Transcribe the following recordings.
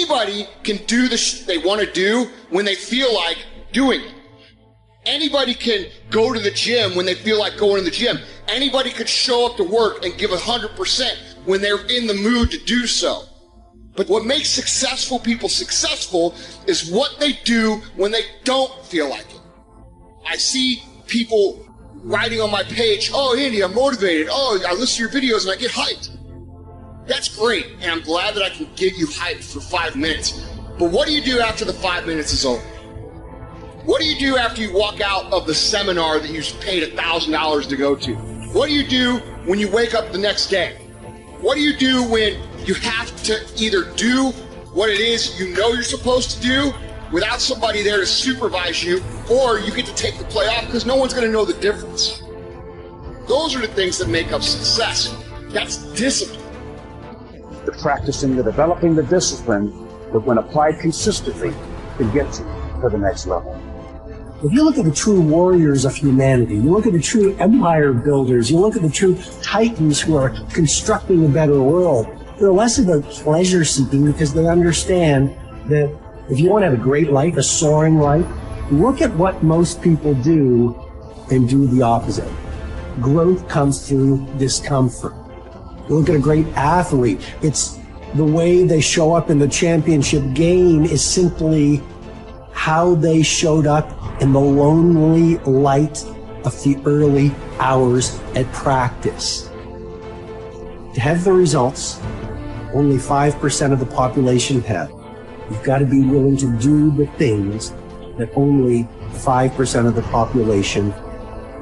Anybody can do the they want to do when they feel like doing it. Anybody can go to the gym when they feel like going to the gym. Anybody could show up to work and give 100% when they're in the mood to do so. But what makes successful people successful is what they do when they don't feel like it. I see people writing on my page, oh, Andy, I'm motivated. Oh, I listen to your videos and I get hyped. That's great, and I'm glad that I can give you hype for 5 minutes. But what do you do after the 5 minutes is over? What do you do after you walk out of the seminar that you paid $1,000 to go to? What do you do when you wake up the next day? What do you do when you have to either do what it is you know you're supposed to do without somebody there to supervise you, or you get to take the play off because no one's going to know the difference? Those are the things that make up success. That's discipline. The practicing, the developing the discipline that when applied consistently can get you to the next level. If you look at the true warriors of humanity, you look at the true empire builders, you look at the true titans who are constructing a better world, they're less about pleasure seeking because they understand that if you want to have a great life, a soaring life, look at what most people do and do the opposite. Growth comes through discomfort. You look at a great athlete, it's the way they show up in the championship game is simply how they showed up in the lonely light of the early hours at practice. To have the results, only 5% of the population have. You've got to be willing to do the things that only 5% of the population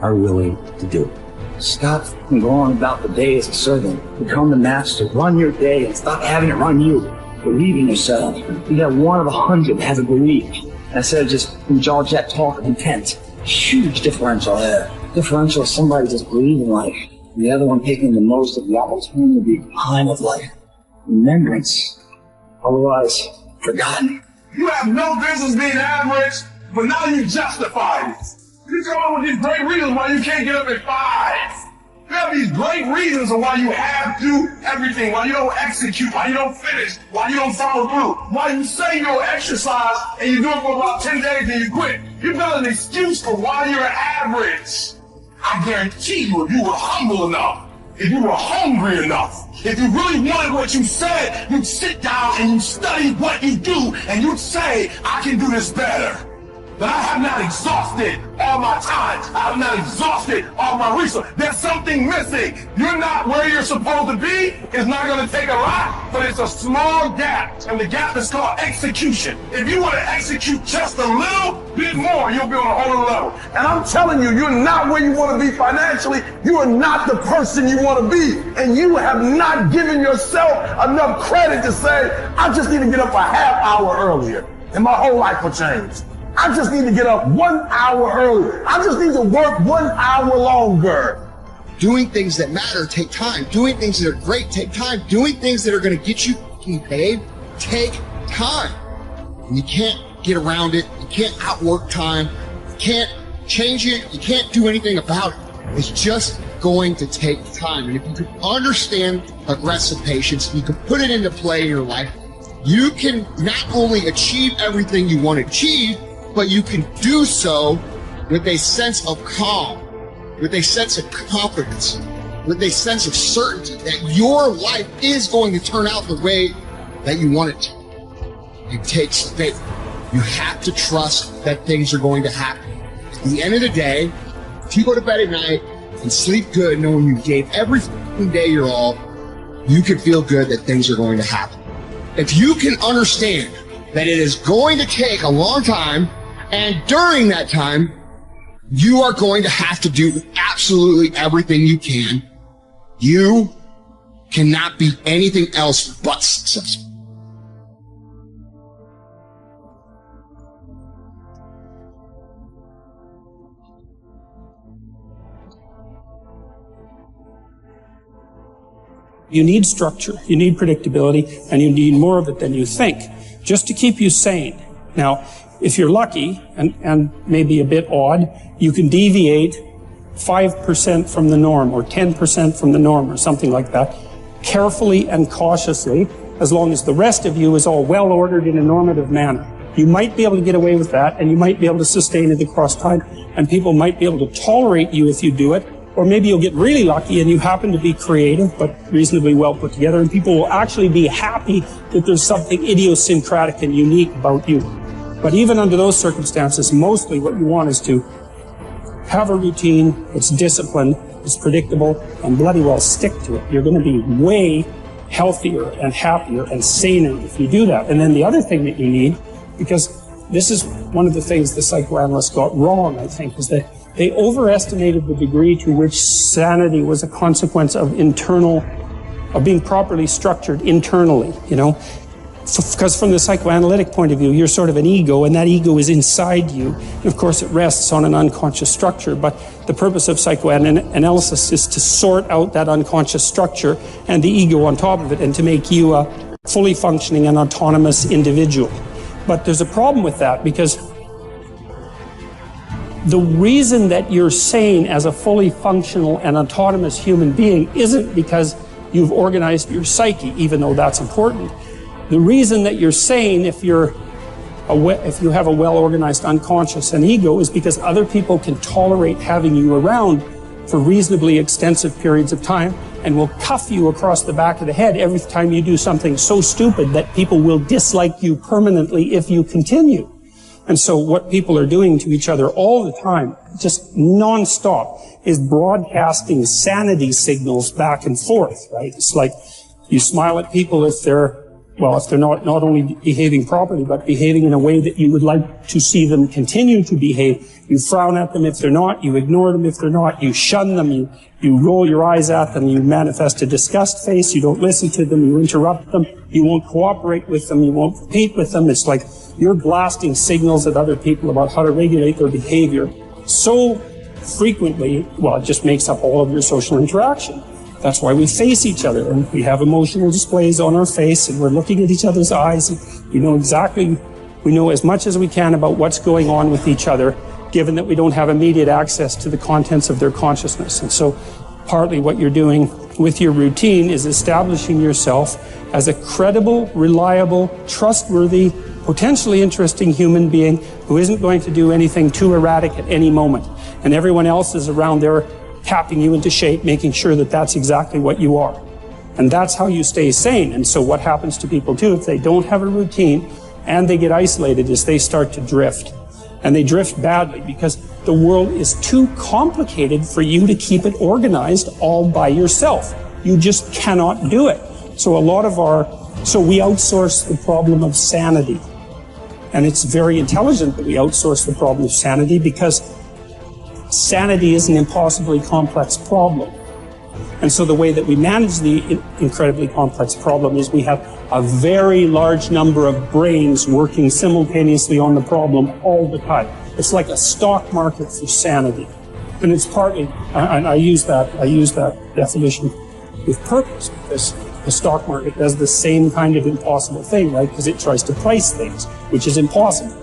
are willing to do. Stop going on about the day as a servant. Become the master. Run your day and stop having it run you. Believe in yourself. You got one of 100 that has a belief. Instead of just jaw jet talk of intent. Huge differential there. Differential is somebody just believing life, and the other one taking the most of the opportunity behind of life. Remembrance. Otherwise, forgotten. You have no business being average, but now you justify it. You come up with these great reasons why you can't get up at 5. You have these great reasons of why you have to do everything, why you don't execute, why you don't finish, why you don't follow through, why you say you don't exercise and you do it for about 10 days and you quit. You've got an excuse for why you're average. I guarantee you, if you were humble enough, if you were hungry enough, if you really wanted what you said, you'd sit down and you'd study what you do and you'd say, I can do this better. But I have not exhausted all my time. I have not exhausted all my resources. There's something missing. You're not where you're supposed to be. It's not going to take a lot, but it's a small gap. And the gap is called execution. If you want to execute just a little bit more, you'll be on a whole level. And I'm telling you, you're not where you want to be financially. You are not the person you want to be. And you have not given yourself enough credit to say, I just need to get up a half hour earlier and my whole life will change. I just need to get up 1 hour earlier. I just need to work 1 hour longer. Doing things that matter take time. Doing things that are great take time. Doing things that are going to get you paid take time. And you can't get around it. You can't outwork time. You can't change it. You can't do anything about it. It's just going to take time. And if you can understand aggressive patience, you can put it into play in your life, you can not only achieve everything you want to achieve, but you can do so with a sense of calm, with a sense of confidence, with a sense of certainty that your life is going to turn out the way that you want it to. It takes faith. You have to trust that things are going to happen. At the end of the day, if you go to bed at night and sleep good knowing you gave every day your all, you can feel good that things are going to happen. If you can understand that it is going to take a long time, and during that time, you are going to have to do absolutely everything you can, you cannot be anything else but successful. You need structure, you need predictability, and you need more of it than you think, just to keep you sane. Now, if you're lucky, and maybe a bit odd, you can deviate 5% from the norm, or 10% from the norm, or something like that, carefully and cautiously, as long as the rest of you is all well ordered in a normative manner. You might be able to get away with that, and you might be able to sustain it across time, and people might be able to tolerate you if you do it, or maybe you'll get really lucky and you happen to be creative but reasonably well put together, and people will actually be happy that there's something idiosyncratic and unique about you. But even under those circumstances, mostly what you want is to have a routine, it's disciplined, it's predictable, and bloody well stick to it. You're going to be way healthier and happier and saner if you do that. And then the other thing that you need, because this is one of the things the psychoanalysts got wrong, I think, is that they overestimated the degree to which sanity was a consequence of being properly structured internally, you know. Because from the psychoanalytic point of view, you're sort of an ego, and that ego is inside you. And of course, it rests on an unconscious structure. But the purpose of psychoanalysis is to sort out that unconscious structure and the ego on top of it, and to make you a fully functioning and autonomous individual. But there's a problem with that, because the reason that you're sane as a fully functional and autonomous human being isn't because you've organized your psyche, even though that's important. The reason that you're sane, if you have a well-organized unconscious and ego, is because other people can tolerate having you around for reasonably extensive periods of time, and will cuff you across the back of the head every time you do something so stupid that people will dislike you permanently if you continue. And so what people are doing to each other all the time, just non-stop, is broadcasting sanity signals back and forth, right? It's like you smile at people if they're not only behaving properly, but behaving in a way that you would like to see them continue to behave. You frown at them if they're not, you ignore them if they're not, you shun them, you roll your eyes at them, you manifest a disgust face, you don't listen to them, you interrupt them, you won't cooperate with them, you won't compete with them. It's like you're blasting signals at other people about how to regulate their behavior so frequently, well, it just makes up all of your social interaction. That's why we face each other, and we have emotional displays on our face, and we're looking at each other's eyes, and we know as much as we can about what's going on with each other, given that we don't have immediate access to the contents of their consciousness. And so partly what you're doing with your routine is establishing yourself as a credible, reliable, trustworthy, potentially interesting human being who isn't going to do anything too erratic at any moment. And everyone else is around there tapping you into shape, making sure that that's exactly what you are. And that's how you stay sane. And so what happens to people too, if they don't have a routine and they get isolated, is they start to drift. And they drift badly because the world is too complicated for you to keep it organized all by yourself. You just cannot do it. So we outsource the problem of sanity. And it's very intelligent that we outsource the problem of sanity, because sanity is an impossibly complex problem. And so the way that we manage the incredibly complex problem is we have a very large number of brains working simultaneously on the problem all the time. It's like a stock market for sanity. And it's partly, and I use that definition with purpose, because the stock market does the same kind of impossible thing, right? Because it tries to price things, which is impossible.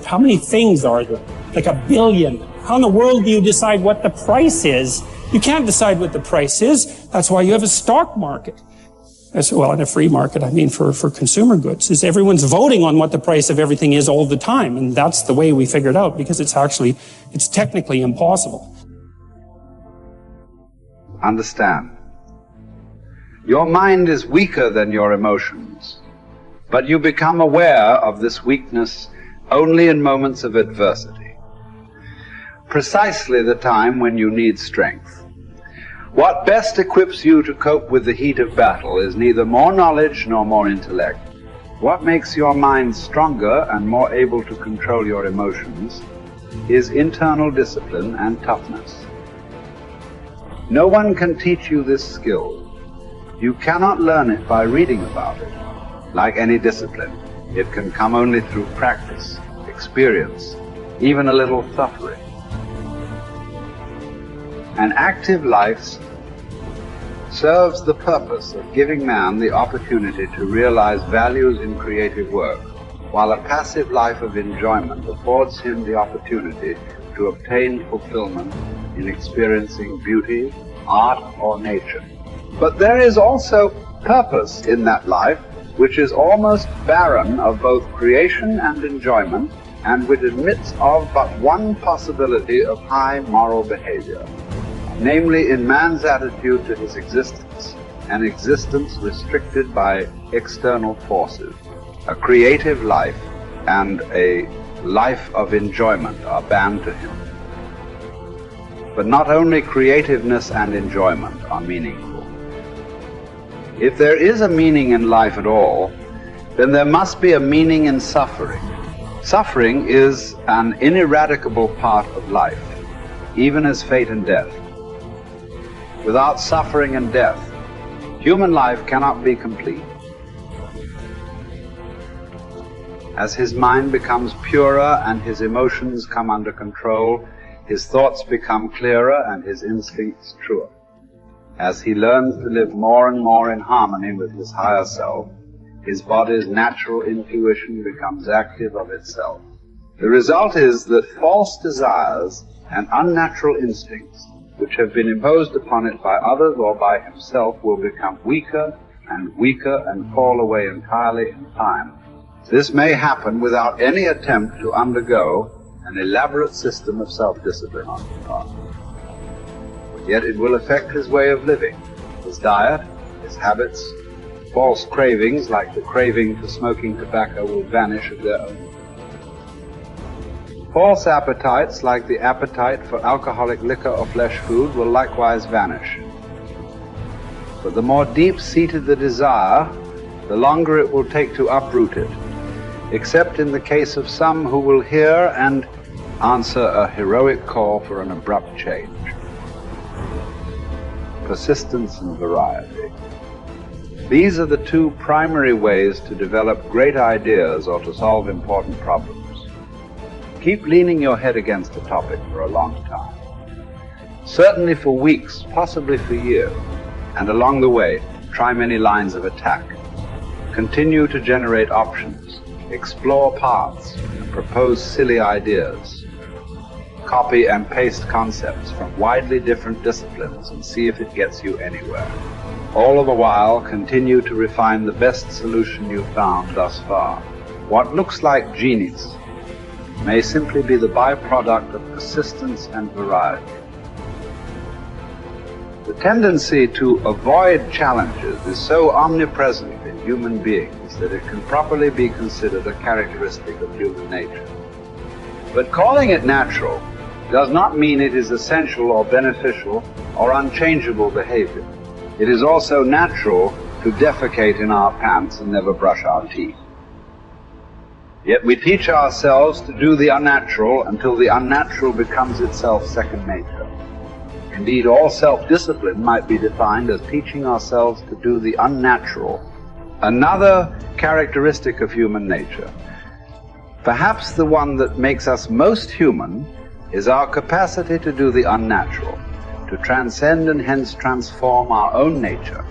How many things are there? Like 1 billion. How in the world do you decide what the price is? You can't decide what the price is. That's why you have a stock market. Well, in a free market, I mean for consumer goods, is everyone's voting on what the price of everything is all the time. And that's the way we figured out, because it's technically impossible. Understand. Your mind is weaker than your emotions, but you become aware of this weakness only in moments of adversity. Precisely the time when you need strength. What best equips you to cope with the heat of battle is neither more knowledge nor more intellect. What makes your mind stronger and more able to control your emotions is internal discipline and toughness. No one can teach you this skill. You cannot learn it by reading about it. Like any discipline, it can come only through practice, experience, even a little suffering. An active life serves the purpose of giving man the opportunity to realize values in creative work, while a passive life of enjoyment affords him the opportunity to obtain fulfillment in experiencing beauty, art, or nature. But there is also purpose in that life which is almost barren of both creation and enjoyment, and which admits of but one possibility of high moral behavior, namely in man's attitude to his existence, an existence restricted by external forces. A creative life and a life of enjoyment are banned to him. But not only creativeness and enjoyment are meaningful. If there is a meaning in life at all, then there must be a meaning in suffering. Suffering is an ineradicable part of life, even as fate and death. Without suffering and death, human life cannot be complete. As his mind becomes purer and his emotions come under control, his thoughts become clearer and his instincts truer. As he learns to live more and more in harmony with his higher self, his body's natural intuition becomes active of itself. The result is that false desires and unnatural instincts, which have been imposed upon it by others or by himself, will become weaker and fall away entirely in time. This may happen without any attempt to undergo an elaborate system of self-discipline on his part. Yet it will affect his way of living, his diet, his habits. False cravings, like the craving for smoking tobacco, will vanish of their own. False appetites, like the appetite for alcoholic liquor or flesh food, will likewise vanish. But the more deep-seated the desire, the longer it will take to uproot it, except in the case of some who will hear and answer a heroic call for an abrupt change. Persistence and variety. These are the two primary ways to develop great ideas or to solve important problems. Keep leaning your head against a topic for a long time, certainly for weeks, possibly for years, and along the way, try many lines of attack. Continue to generate options, explore paths, and propose silly ideas. Copy and paste concepts from widely different disciplines and see if it gets you anywhere. All the while, continue to refine the best solution you've found thus far. What looks like genius may simply be the byproduct of persistence and variety. The tendency to avoid challenges is so omnipresent in human beings that it can properly be considered a characteristic of human nature. But calling it natural does not mean it is essential or beneficial or unchangeable behavior. It is also natural to defecate in our pants and never brush our teeth. Yet we teach ourselves to do the unnatural until the unnatural becomes itself second nature. Indeed, all self-discipline might be defined as teaching ourselves to do the unnatural. Another characteristic of human nature, perhaps the one that makes us most human, is our capacity to do the unnatural, to transcend and hence transform our own nature